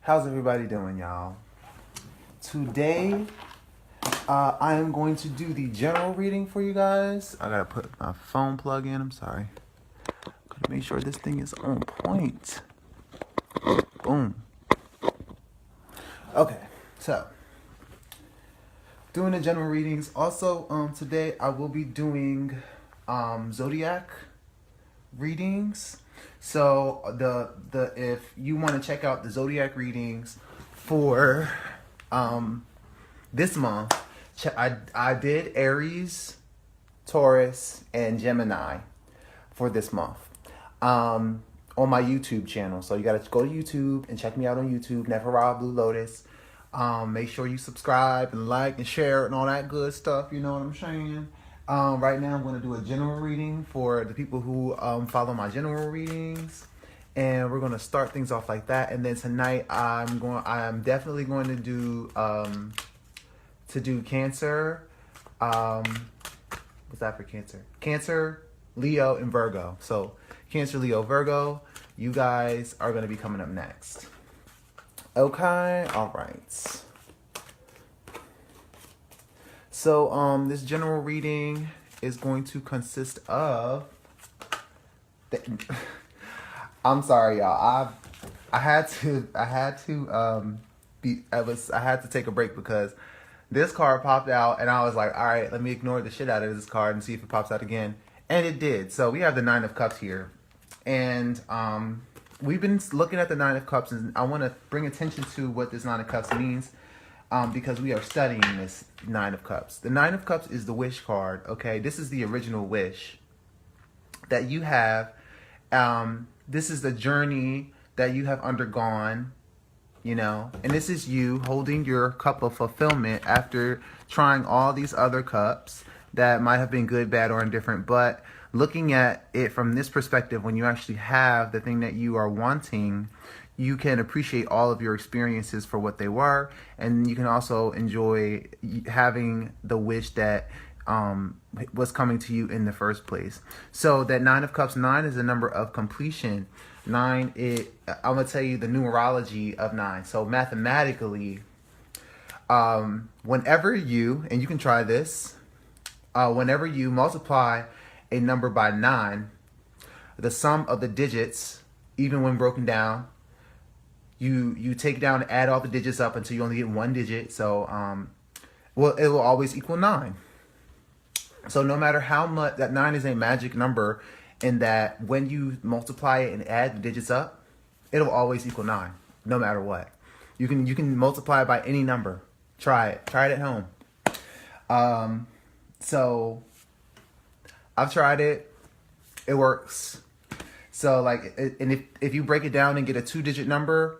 How's everybody doing, y'all? Today, I am going to do the general reading for you guys. I gotta put my phone plug in. I'm sorry. Gotta make sure this thing is on point. Boom. Okay, so doing the general readings. Also, today I will be doing zodiac readings. So the if you want to check out the zodiac readings for this month, I did Aries, Taurus, and Gemini for this month on my YouTube channel. So you got to go to YouTube and check me out on YouTube, Never Raw Blue Lotus. Make sure you subscribe and like and share and all that good stuff. You know what I'm saying? Right now I'm going to do a general reading for the people who follow my general readings, and we're going to start things off like that. And then tonight I am definitely going to do Cancer. What's that for Cancer? Cancer, Leo, and Virgo. So Cancer, Leo, Virgo, you guys are going to be coming up next. Okay, all right. So this general reading is going to consist of I'm sorry, y'all. I had to take a break because this card popped out and I was like, all right, let me ignore the shit out of this card and see if it pops out again. And it did. So we have the Nine of Cups here. And we've been looking at the Nine of Cups, and I want to bring attention to what this Nine of Cups means. Because we are studying this Nine of Cups. The Nine of Cups is the wish card, okay? This is the original wish that you have. This is the journey that you have undergone, you know? And this is you holding your cup of fulfillment after trying all these other cups that might have been good, bad, or indifferent. But looking at it from this perspective, when you actually have the thing that you are wanting, you can appreciate all of your experiences for what they were, and you can also enjoy having the wish that was coming to you in the first place. So that Nine of Cups, 9 is a number of completion. 9, I'm going to tell you the numerology of 9. So mathematically, whenever you, and you can try this, whenever you multiply a number by 9, the sum of the digits, even when broken down, you take down and add all the digits up until you only get one digit. So, it will always equal 9. So no matter how much, that 9 is a magic number in that when you multiply it and add the digits up, it'll always equal 9, no matter what. You can multiply by any number. Try it. Try it at home. So I've tried it. It works. So and if you break it down and get a 2-digit number,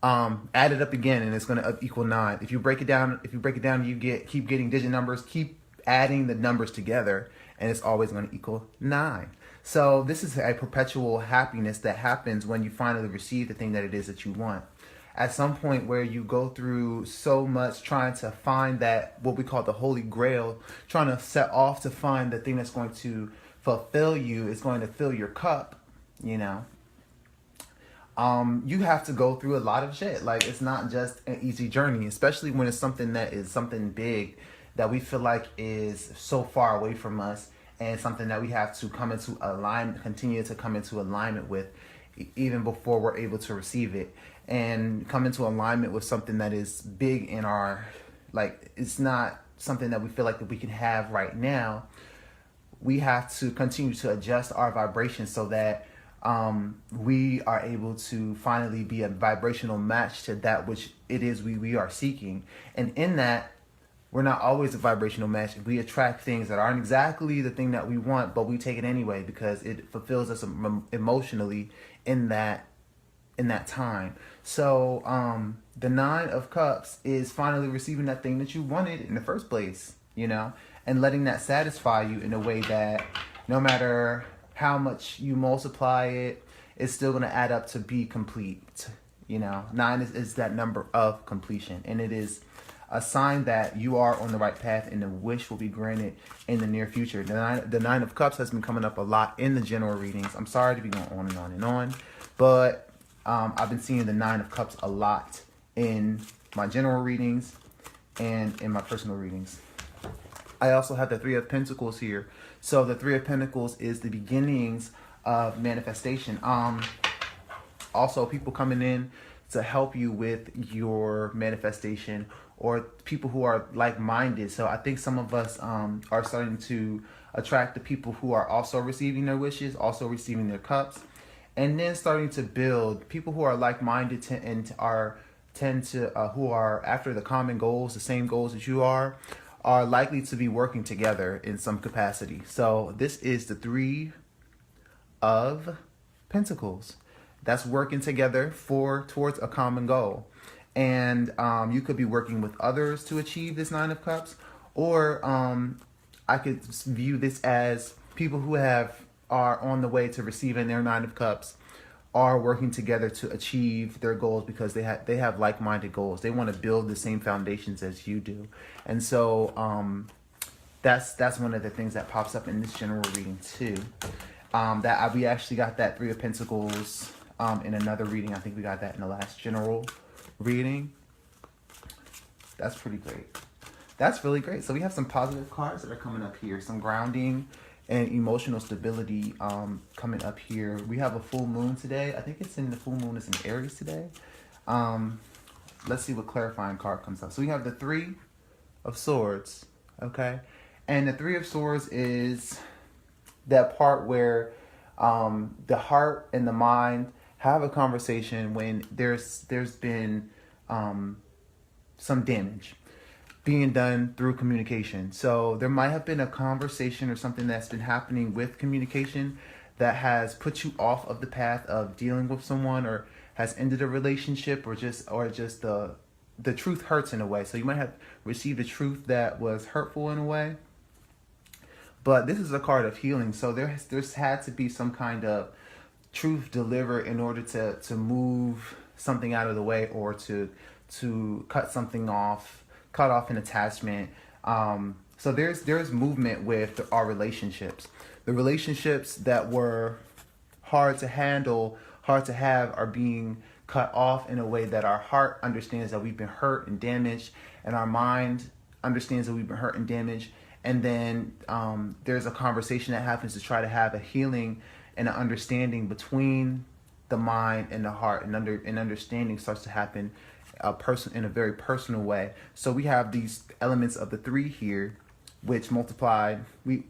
add it up again and it's going to equal 9. If you break it down, you keep getting digit numbers, keep adding the numbers together, and it's always going to equal 9. So this is a perpetual happiness that happens when you finally receive the thing that it is that you want. At some point where you go through so much trying to find that, what we call the Holy Grail, trying to set off to find the thing that's going to fulfill you, is going to fill your cup, you know. You have to go through a lot of shit. Like, it's not just an easy journey, especially when it's something that is something big that we feel like is so far away from us, and something that we have to continue to come into alignment with, even before we're able to receive it, and come into alignment with something that is big in our, like, it's not something that we feel like that we can have right now. We have to continue to adjust our vibration so that we are able to finally be a vibrational match to that which it is we are seeking. And in that, we're not always a vibrational match. We attract things that aren't exactly the thing that we want, but we take it anyway because it fulfills us emotionally in that time. So the Nine of Cups is finally receiving that thing that you wanted in the first place, you know, and letting that satisfy you in a way that no matter how much you multiply it, it's still going to add up to be complete. You know, 9 is that number of completion, and it is a sign that you are on the right path and the wish will be granted in the near future. The Nine of Cups has been coming up a lot in the general readings. I'm sorry to be going on and on and on, but I've been seeing the Nine of Cups a lot in my general readings and in my personal readings. I also have the Three of Pentacles here. So the Three of Pentacles is the beginnings of manifestation. Also, people coming in to help you with your manifestation, or people who are like-minded. So I think some of us are starting to attract the people who are also receiving their wishes, also receiving their cups, and then starting to build people who are like-minded who are after the common goals, the same goals that you are likely to be working together in some capacity. So this is the Three of Pentacles. That's working together towards a common goal. And you could be working with others to achieve this Nine of Cups, or I could view this as people who are on the way to receiving their Nine of Cups are working together to achieve their goals because they have like-minded goals. They want to build the same foundations as you do. And so that's one of the things that pops up in this general reading too. We actually got that Three of Pentacles in another reading. I think we got that in the last general reading. That's pretty great. That's really great. So we have some positive cards that are coming up here. Some grounding and emotional stability coming up here. We have a full moon today. I think the full moon is in Aries today. Let's see what clarifying card comes up. So we have the Three of Swords, okay? And the Three of Swords is that part where the heart and the mind have a conversation when there's been some damage being done through communication. So there might have been a conversation or something that's been happening with communication that has put you off of the path of dealing with someone, or has ended a relationship, or just the truth hurts in a way. So you might have received a truth that was hurtful in a way. But this is a card of healing. So there's had to be some kind of truth delivered in order to move something out of the way, or to cut off an attachment. So there's movement with our relationships. The relationships that were hard to handle, hard to have, are being cut off in a way that our heart understands that we've been hurt and damaged, and our mind understands that we've been hurt and damaged. And then there's a conversation that happens to try to have a healing and an understanding between the mind and the heart, and understanding starts to happen in a very personal way. So we have these elements of the three here, which multiplied, we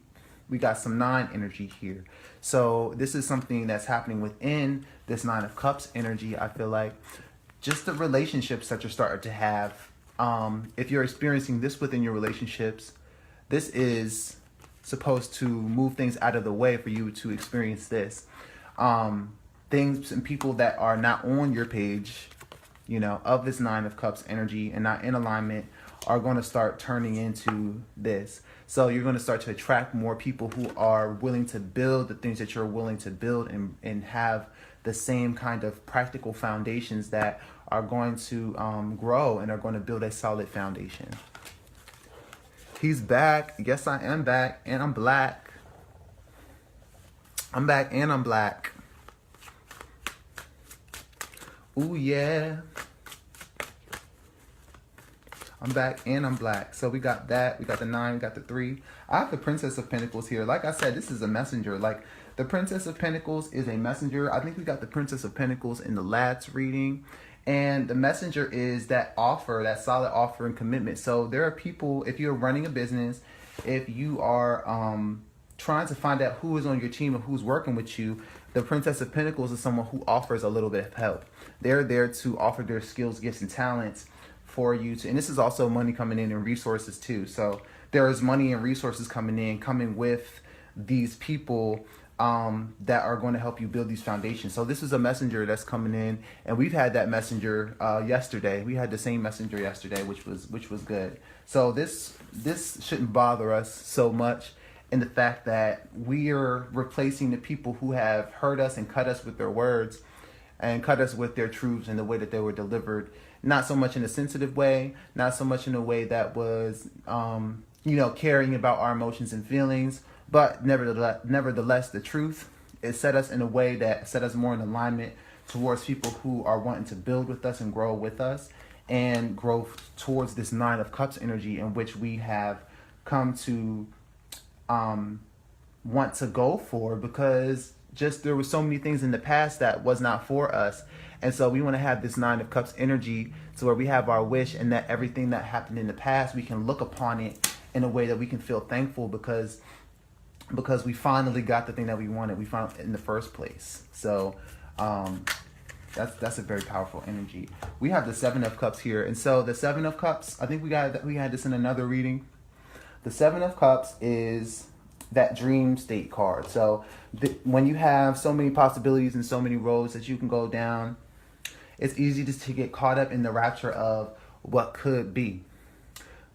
got some 9 energy here. So this is something that's happening within this 9 of Cups energy. I feel like just the relationships that you're starting to have, if you're experiencing this within your relationships, this is supposed to move things out of the way for you to experience this. Things and people that are not on your page, of this 9 of Cups energy and not in alignment, are going to start turning into this. So you're going to start to attract more people who are willing to build the things that you're willing to build, and have the same kind of practical foundations that are going to grow and are going to build a solid foundation. He's back. Yes, I am back, and I'm black. I'm back and I'm black. Ooh, yeah. I'm back and I'm black. So we got that. We got the 9, we got the 3. I have the Princess of Pentacles here. Like I said, this is a messenger. Like, the Princess of Pentacles is a messenger. I think we got the Princess of Pentacles in the last reading. And the messenger is that offer, that solid offer and commitment. So there are people, if you're running a business, if you are trying to find out who is on your team and who's working with you, the Princess of Pentacles is someone who offers a little bit of help. They're there to offer their skills, gifts, and talents for you to, and this is also money coming in and resources too. So there is money and resources coming with these people that are going to help you build these foundations. So this is a messenger that's coming in, and we've had that messenger yesterday. We had the same messenger yesterday, which was good. So this shouldn't bother us so much, in the fact that we are replacing the people who have hurt us and cut us with their words, and cut us with their truths and the way that they were delivered. Not so much in a sensitive way, not so much in a way that was, caring about our emotions and feelings, but nevertheless, the truth, it set us in a way that set us more in alignment towards people who are wanting to build with us and grow with us, and grow towards this Nine of Cups energy, in which we have come to want to go for, because just there were so many things in the past that was not for us. And so we want to have this Nine of Cups energy to where we have our wish, and that everything that happened in the past, we can look upon it in a way that we can feel thankful, because we finally got the thing that we wanted. We found it in the first place. So that's a very powerful energy. We have the Seven of Cups here. And so the Seven of Cups, I think we had this in another reading. The Seven of Cups is that dream state card. So when you have so many possibilities and so many roads that you can go down, it's easy just to get caught up in the rapture of what could be.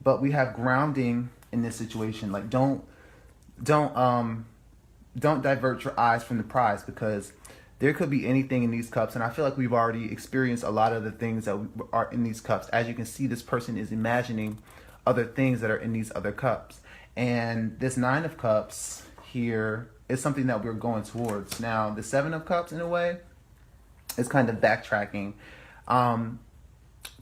But we have grounding in this situation. Like don't divert your eyes from the prize, because there could be anything in these cups. And I feel like we've already experienced a lot of the things that are in these cups. As you can see, this person is imagining other things that are in these other cups. And this Nine of Cups here is something that we're going towards. Now, the Seven of Cups, in a way, is kind of backtracking.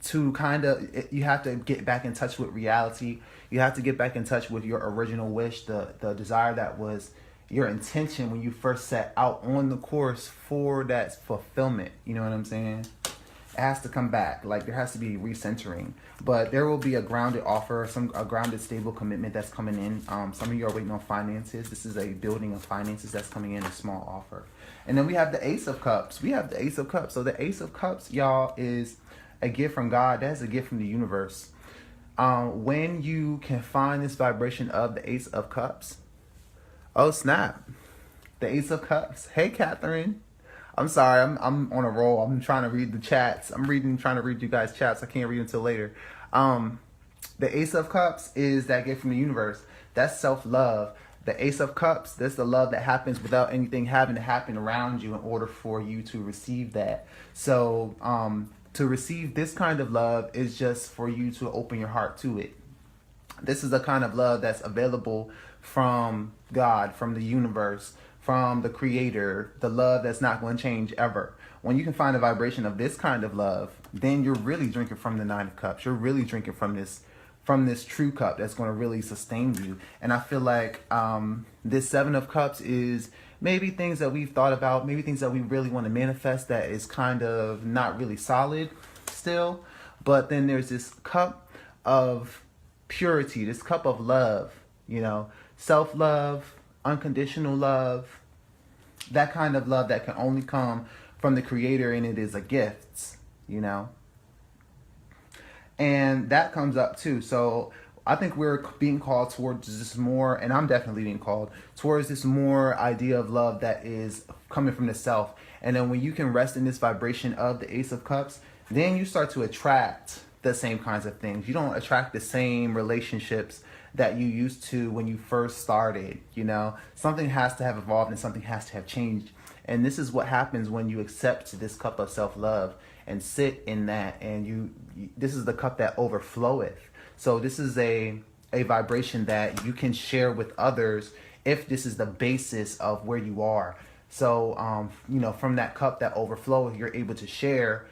To kind of, you have to get back in touch with reality. You have to get back in touch with your original wish, the desire that was your intention when you first set out on the course for that fulfillment. You know what I'm saying? It has to come back. Like, there has to be recentering. But there will be a grounded offer, a grounded, stable commitment that's coming in. Some of you are waiting on finances. This is a building of finances that's coming in, a small offer. And then we have the Ace of Cups. We have the Ace of Cups. So the Ace of Cups, y'all, is a gift from God. That's a gift from the universe. When you can find this vibration of the Ace of Cups, oh snap, the Ace of Cups. Hey, Catherine. I'm sorry, I'm on a roll. I'm trying to read the chats. Trying to read you guys' chats. I can't read until later. The Ace of Cups is that gift from the universe. That's self-love. The Ace of Cups, that's the love that happens without anything having to happen around you in order for you to receive that. So, to receive this kind of love is just for you to open your heart to it. This is the kind of love that's available from God, from the universe, from the creator, the love that's not going to change ever. When you can find a vibration of this kind of love, then you're really drinking from the Nine of Cups. You're really drinking from this true cup that's going to really sustain you. And I feel like this Seven of Cups is maybe things that we've thought about, maybe things that we really want to manifest that is kind of not really solid still. But then there's this cup of purity, this cup of love, self-love, unconditional love, that kind of love that can only come from the creator, and it is a gift, and that comes up too. So I think we're being called towards this more, and I'm definitely being called towards this more idea of love that is coming from the self. And then when you can rest in this vibration of the Ace of Cups, then you start to attract the same kinds of things. You don't attract the same relationships that you used to when you first started. Something has to have evolved and something has to have changed. And this is what happens when you accept this cup of self-love and sit in that. And this is the cup that overfloweth. So this is a vibration that you can share with others if this is the basis of where you are. So, from that cup that overflows, you're able to share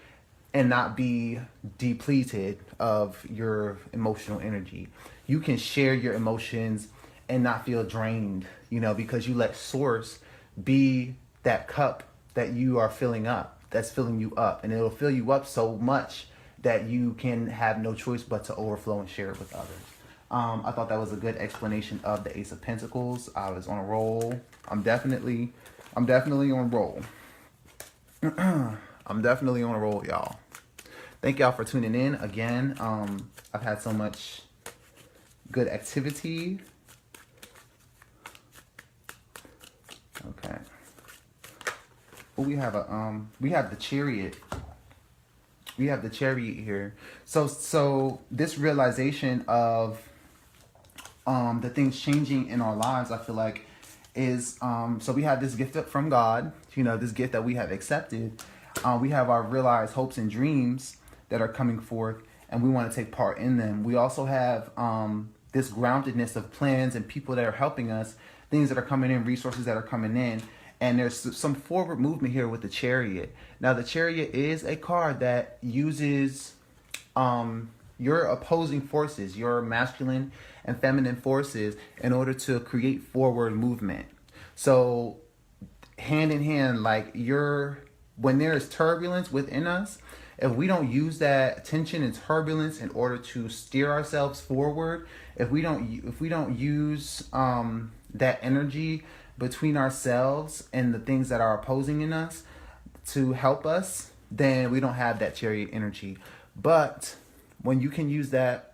and not be depleted of your emotional energy. You can share your emotions and not feel drained, because you let source be that cup that you are filling up, that's filling you up. And it'll fill you up so much that you can have no choice but to overflow and share it with others. I thought that was a good explanation of the Ace of Pentacles. I was on a roll. I'm definitely on a roll. I'm definitely on a roll, y'all. Thank y'all for tuning in again. I've had so much good activity. Okay. Well, we have the Chariot. We have the Chariot here. So this realization of the things changing in our lives, I feel like, is so we have this gift from God, this gift that we have accepted. We have our realized hopes and dreams that are coming forth, and we want to take part in them. We also have this groundedness of plans and people that are helping us, things that are coming in, resources that are coming in. And there's some forward movement here with the Chariot. Now, the Chariot is a card that uses your opposing forces, your masculine and feminine forces, in order to create forward movement. So hand in hand, like when there is turbulence within us, if we don't use that tension and turbulence in order to steer ourselves forward, if we don't use that energy between ourselves and the things that are opposing in us to help us, then we don't have that Chariot energy. But when you can use that,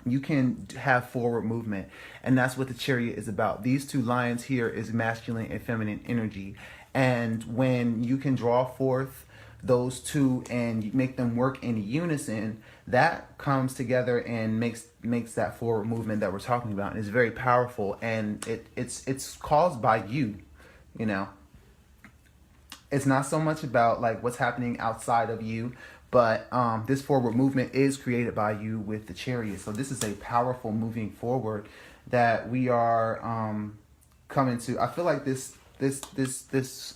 you can have forward movement. And that's what the Chariot is about. These two lions here is masculine and feminine energy. And when you can draw forth those two and you make them work in unison, that comes together and makes that forward movement that we're talking about. And it's very powerful, and it's caused by you, you know. It's not so much about like what's happening outside of you, but this forward movement is created by you with the Chariot. So this is a powerful moving forward that we are coming to. I feel like this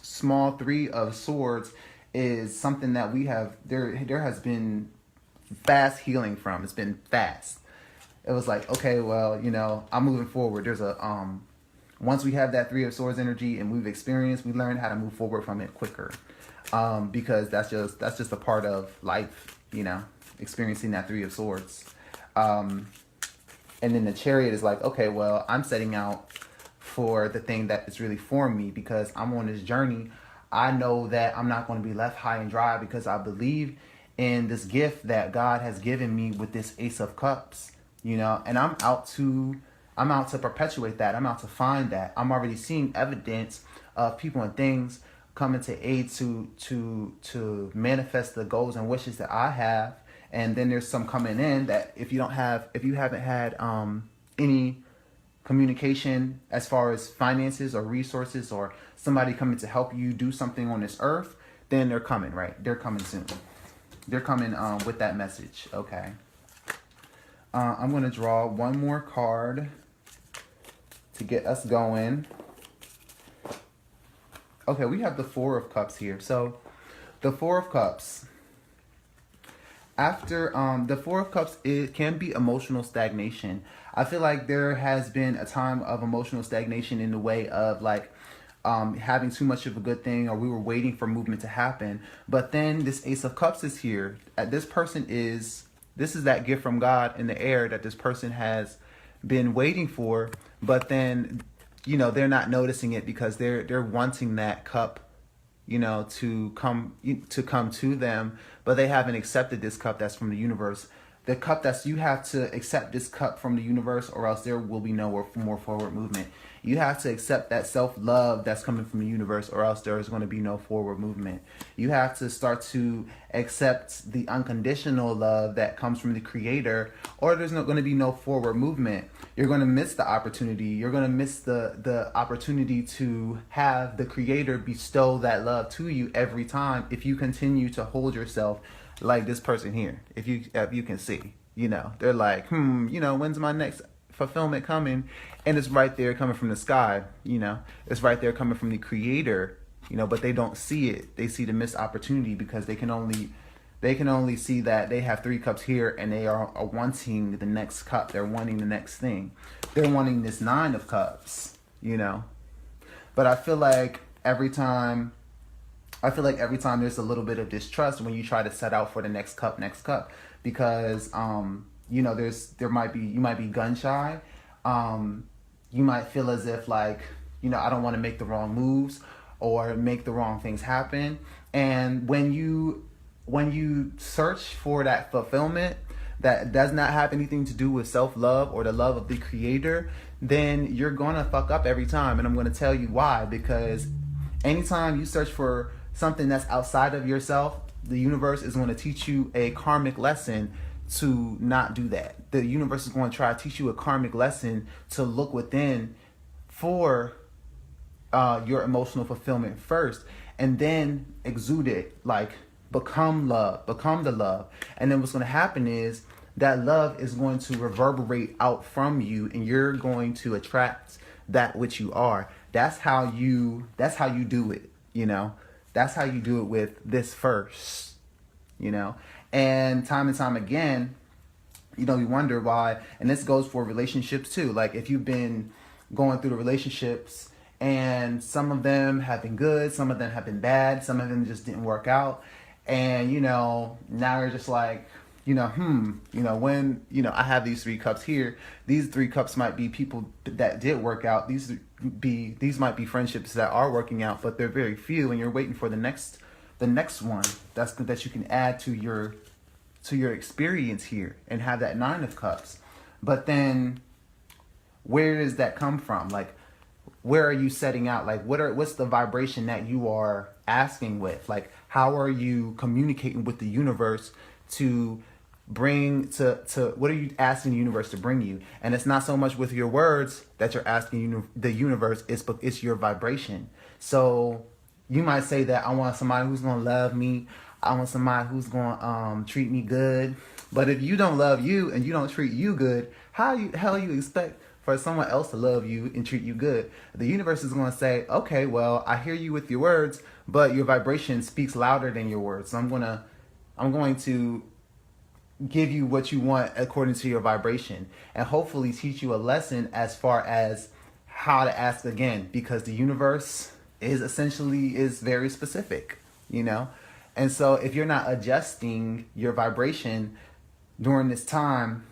small Three of Swords is something that we have, there has been fast healing from. It's been fast. It was like, okay, well, you know, I'm moving forward. There's a once we have that Three of Swords energy and we've experienced, we learn how to move forward from it quicker. Because that's just a part of life, you know, experiencing that Three of Swords. And then the Chariot is like, okay, well, I'm setting out for the thing that is really for me, because I'm on this journey. I know that I'm not going to be left high and dry, because I believe in this gift that God has given me with this Ace of Cups, you know, and I'm out to perpetuate that. I'm out to find that. I'm already seeing evidence of people and things coming to aid to manifest the goals and wishes that I have. And then there's some coming in that if you haven't had any communication as far as finances or resources or somebody coming to help you do something on this earth, then they're coming, right? They're coming soon. They're coming with that message. Okay. I'm going to draw one more card to get us going. Okay, we have the Four of Cups here. So the Four of Cups. After the Four of Cups, it can be emotional stagnation. I feel like there has been a time of emotional stagnation in the way of like having too much of a good thing, or we were waiting for movement to happen. But then this Ace of Cups is here. This is that gift from God in the air that this person has been waiting for. But then, you know, they're not noticing it because they're wanting that cup, you know, to come to them, but they haven't accepted this cup that's from the universe. The cup you have to accept this cup from the universe, or else there will be no more forward movement. You have to accept that self-love that's coming from the universe, or else there is going to be no forward movement. You have to start to accept the unconditional love that comes from the Creator, or there's not going to be no forward movement. You're going to miss the opportunity. You're going to miss the opportunity to have the Creator bestow that love to you every time if you continue to hold yourself like this person here. If you can see, you know, they're like, you know, when's my next fulfillment coming? And it's right there coming from the sky, you know, it's right there coming from the Creator, you know, but they don't see it. They see the missed opportunity because they can only see that they have three cups here and they are wanting the next cup. They're wanting the next thing. They're wanting this Nine of Cups, you know. But I feel like every time there's a little bit of distrust when you try to set out for the next cup, because you know, you might be gun shy. You might feel as if like, you know, I don't want to make the wrong moves or make the wrong things happen. And when you search for that fulfillment that does not have anything to do with self-love or the love of the Creator, then you're gonna fuck up every time. And I'm gonna tell you why. Because anytime you search for something that's outside of yourself, the universe is going to teach you a karmic lesson to not do that. The universe is going to try to teach you a karmic lesson to look within for your emotional fulfillment first, and then exude it, like become the love. And then what's going to happen is that love is going to reverberate out from you, and you're going to attract that which you are. That's how you do it, you know. That's how you do it with this first, you know. And time again, you know, you wonder why, and this goes for relationships too. Like if you've been going through the relationships and some of them have been good, some of them have been bad, some of them just didn't work out. And, you know, now you're just like, you know, when, you know, I have these 3 cups here, these 3 cups might be people that did work out. These might be friendships that are working out, but they're very few, and you're waiting for the next one that you can add to your experience here and have that 9 of cups. But then where does that come from? Like, where are you setting out? Like, what's the vibration that you are asking with? Like, how are you communicating with the universe to bring to what are you asking the universe to bring you? And it's not so much with your words that you're asking the universe, it's your vibration. So you might say that I want somebody who's going to love me. I want somebody who's going to treat me good. But if you don't love you and you don't treat you good, how the hell you expect for someone else to love you and treat you good? The universe is going to say, okay, well, I hear you with your words, but your vibration speaks louder than your words. So I'm going to give you what you want according to your vibration, and hopefully teach you a lesson as far as how to ask again, because the universe is very specific, you know. And so if you're not adjusting your vibration during this time,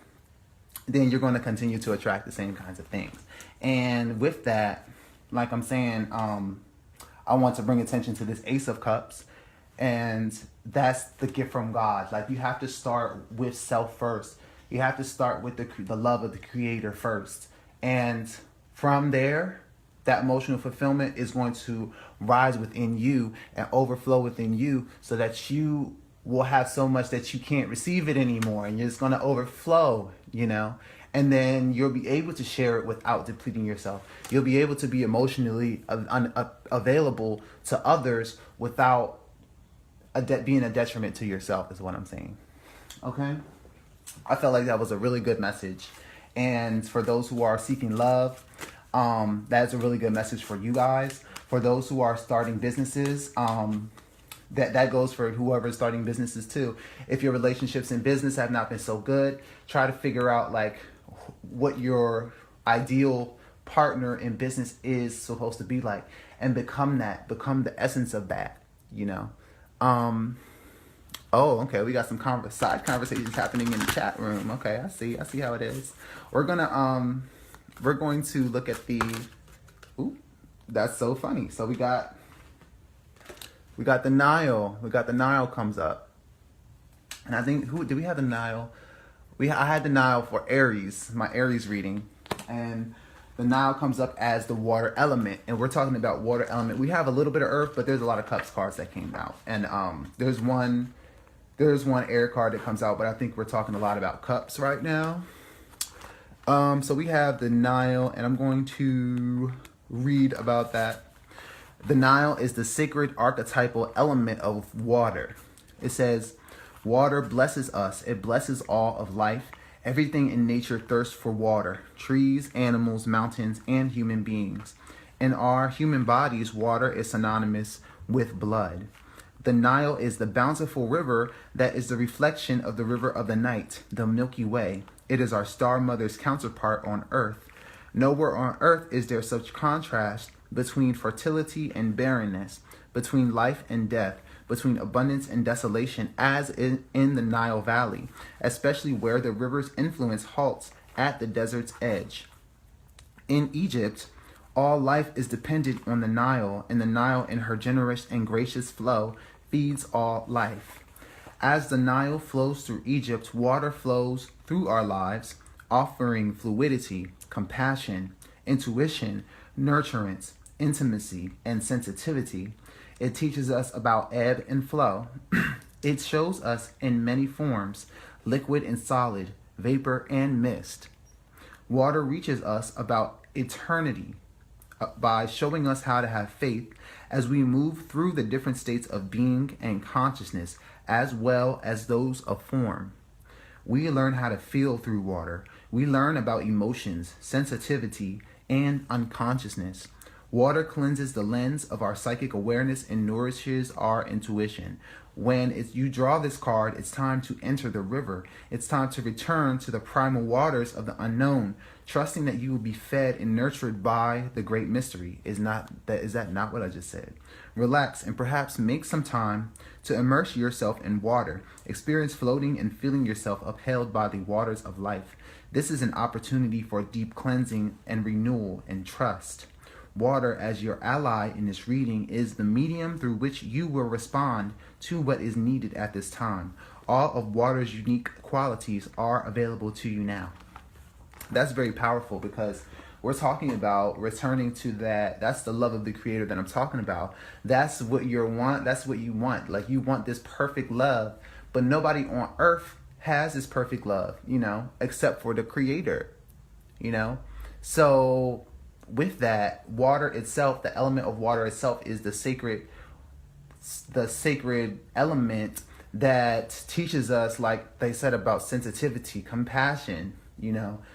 then you're going to continue to attract the same kinds of things. And with that, like I'm saying, I want to bring attention to this Ace of Cups, and that's the gift from God. Like, you have to start with self first. You have to start with the love of the Creator first. And from there, that emotional fulfillment is going to rise within you and overflow within you, so that you will have so much that you can't receive it anymore, and it's going to overflow, you know. And then you'll be able to share it without depleting yourself. You'll be able to be emotionally available to others without being a detriment to yourself, is what I'm saying. Okay? I felt like that was a really good message. And for those who are seeking love, that's a really good message for you guys. For those who are starting businesses, that goes for whoever's starting businesses too. If your relationships in business have not been so good, try to figure out like what your ideal partner in business is supposed to be like, and become the essence of that, you know. Oh, okay, we got some side conversations happening in the chat room. Okay, I see how it is. We're going to look at the, ooh, that's so funny. So we got the Nile. The Nile comes up. And I think, do we have the Nile? I had the Nile for Aries, my Aries reading. And the Nile comes up as the water element. And we're talking about water element. We have a little bit of earth, but there's a lot of cups cards that came out. And there's one air card that comes out, but I think we're talking a lot about cups right now. So we have the Nile, and I'm going to read about that. The Nile is the sacred archetypal element of water. It says, water blesses us. It blesses all of life. Everything in nature thirsts for water. Trees, animals, mountains, and human beings. In our human bodies, water is synonymous with blood. The Nile is the bountiful river that is the reflection of the river of the night, the Milky Way. It is our star mother's counterpart on Earth. Nowhere on Earth is there such contrast between fertility and barrenness, between life and death, between abundance and desolation as in the Nile Valley, especially where the river's influence halts at the desert's edge. In Egypt, all life is dependent on the Nile, and the Nile, in her generous and gracious flow, feeds all life. As the Nile flows through Egypt, water flows through our lives, offering fluidity, compassion, intuition, nurturance, intimacy, and sensitivity. It teaches us about ebb and flow. It shows us in many forms, liquid and solid, vapor and mist. Water reaches us about eternity by showing us how to have faith as we move through the different states of being and consciousness, as well as those of form. We learn how to feel through water. We learn about emotions, sensitivity, and unconsciousness. Water cleanses the lens of our psychic awareness and nourishes our intuition. When you draw this card, it's time to enter the river. It's time to return to the primal waters of the unknown, trusting that you will be fed and nurtured by the great mystery. Is that not what I just said? Relax and perhaps make some time to immerse yourself in water. Experience floating and feeling yourself upheld by the waters of life. This is an opportunity for deep cleansing and renewal and trust. Water, as your ally in this reading, is the medium through which you will respond to what is needed at this time. All of water's unique qualities are available to you now. That's very powerful because we're talking about returning to that. That's the love of the Creator that I'm talking about. That's what you want. That's what you want. Like, you want this perfect love, but nobody on earth has this perfect love, except for the Creator, So with that, water itself, the element of water itself is the sacred element that teaches us, like they said, about sensitivity, compassion,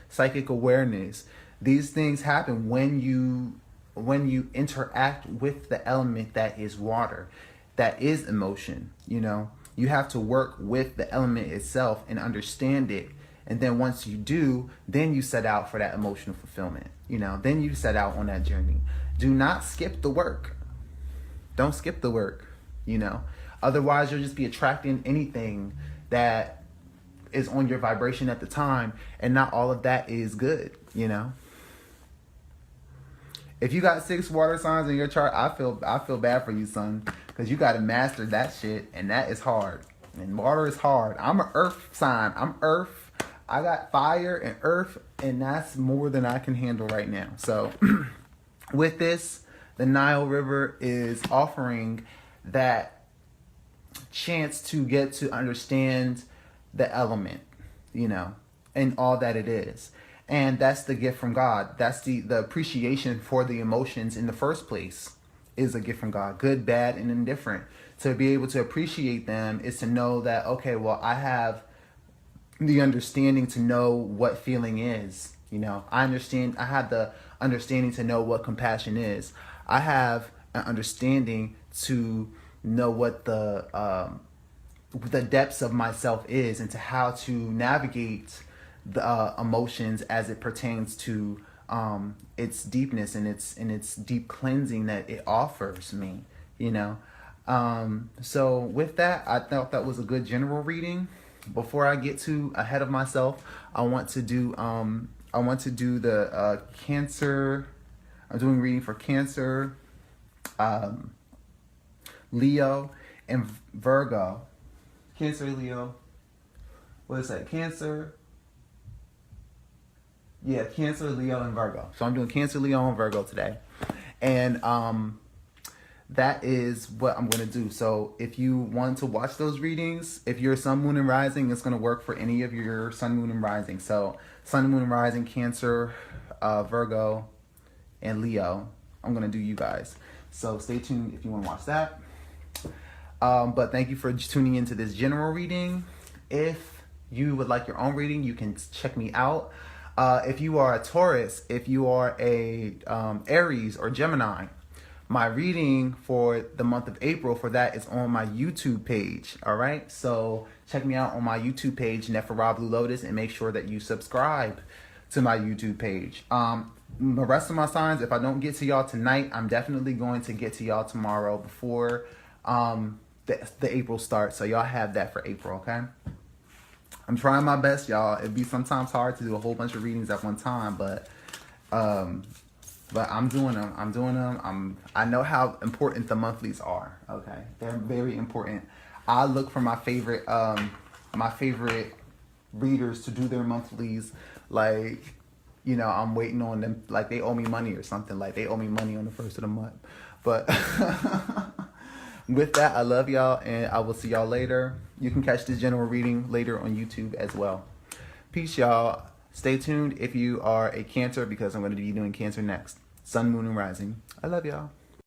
psychic awareness. These things happen when you interact with the element that is water, that is emotion. You have to work with the element itself and understand it. And then once you do, then you set out for that emotional fulfillment. Then you set out on that journey. Do not skip the work. Don't skip the work, Otherwise, you'll just be attracting anything that is on your vibration at the time, and not all of that is good, If you got 6 water signs in your chart, I feel bad for you, son, because you got to master that shit, and that is hard. And water is hard. I'm an earth sign. I'm earth. I got fire and earth, and that's more than I can handle right now. So with this, the Nile River is offering that chance to get to understand the element, and all that it is. And that's the gift from God. That's the appreciation for the emotions in the first place is a gift from God. Good, bad, and indifferent. To be able to appreciate them is to know that, okay, well, I have the understanding to know what feeling is. I understand. I have the understanding to know what compassion is. I have an understanding to know what the depths of myself is, and to how to navigate the emotions as it pertains to its deepness and its deep cleansing that it offers me. So with that, I thought that was a good general reading. Before I get too ahead of myself, I want to do the Cancer. I'm doing reading for Cancer, Leo, and Virgo. Cancer, Leo. What is that? Cancer. Yeah, Cancer, Leo, and Virgo. So I'm doing Cancer, Leo, and Virgo today. And that is what I'm going to do. So if you want to watch those readings, if you're Sun, Moon, and Rising, it's going to work for any of your Sun, Moon, and Rising. So Sun, Moon, and Rising, Cancer, Virgo, and Leo. I'm going to do you guys. So stay tuned if you want to watch that. But thank you for tuning into this general reading. If you would like your own reading, you can check me out. If you are a Taurus, if you are a Aries or Gemini, my reading for the month of April for that is on my YouTube page. All right. So check me out on my YouTube page, Nephara Blue Lotus, and make sure that you subscribe to my YouTube page. The rest of my signs, if I don't get to y'all tonight, I'm definitely going to get to y'all tomorrow before the April starts. So y'all have that for April. Okay. I'm trying my best, y'all. It'd be sometimes hard to do a whole bunch of readings at one time, but I'm doing them. I know how important the monthlies are. Okay, they're very important. I look for my favorite readers to do their monthlies. Like, I'm waiting on them. Like they owe me money or something. Like they owe me money on the first of the month. But with that, I love y'all, and I will see y'all later. You can catch this general reading later on YouTube as well. Peace, y'all. Stay tuned if you are a Cancer, because I'm going to be doing Cancer next. Sun, Moon, and Rising. I love y'all.